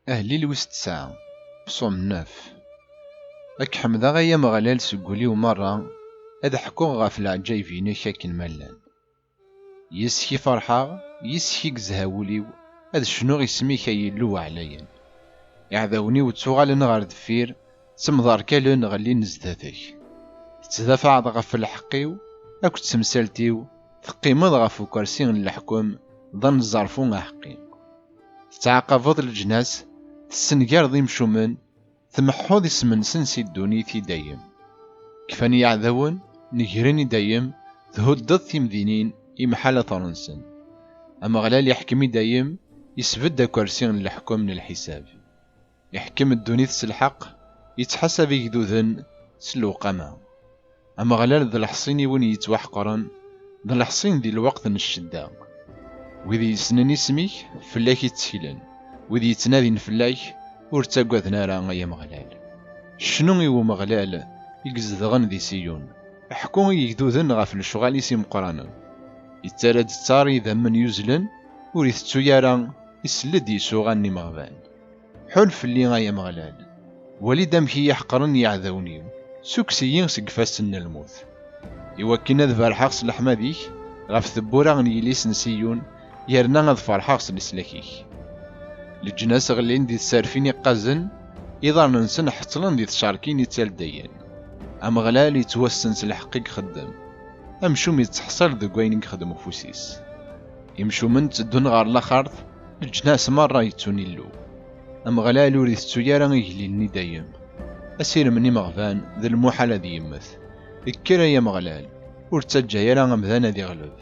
أهلي لويس تسعة بصوم ناف. أك حمدا غيا مغلال سقولي ومرة هذا حكو غاف العجايبين كاكن ملان يسكي فرحة يسكي زهاوليو هذا شنو غيسمي كيلو عليا يعذوني وتوغال نغار دفير تمضار كالو نغلي نزدادك تدافع غاف الحقيو أكو تمثالتيو تقيمض غاف كرسي الحكم ظن الظرفون حقي تعاقبض الجناس تسنقار ضي مشومن تمحوض اسمن سنسي الدونيثي دايم كفاني يعذون نجريني دايم تهدد تيمدينين يمحالة طرنسن أما غلال يحكمي دايم يسبد كرسي الحكم من الحساب يحكم الدونيث سلحق يتحسب يجدوذن سلو قما أما غلال ذا الحصين وني يتوحقرن ذا الحصين دي الوقت الشدة وذي يسنن اسميك فلاك يتسهلن وذي يتنادين فلاك ورتاقوذ نارا غيا مغلال شنو يو مغلال يقزدغن ذي سيون حكو يجدوذن غاف الشغال يسي مقرانا يتارد تاري ذا من يوزلن وريثتو يارا يسلد يسوغاني مغبان حلف اللي غايا مغلال ولي دامكي يحقرن يعذوني سوكسيين سقفاسن الموت يوكينا ذا فرحاقس لحماديك غاف ثبورا غنيليس نسيون يرنا غاف فرحاقس لسلاكيك الجناس غلين دي السارفين يقازن إذا ننسن حطلن دي تشاركين يتال ديان أم غلال يتوسن سلحقيق خدام أمشوم يتحصل ذو قوين يخدم فوسيس يمشو من تدون غار لاخارت الجناس مرة يتوني اللو أم غلال وريث تيارا يهليني دايم أسير مني مغفان ذا المحالة دي يمث الكرا يا مغلال ورتجا يرا غمذانا دي غلب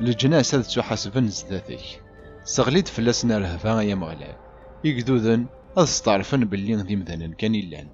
الجناس هذا تحاسبن زداتك سغليت فلاسنا رهفا يا مغلال يقدوذن أستعرفن باللي ذي مذنن كان يلان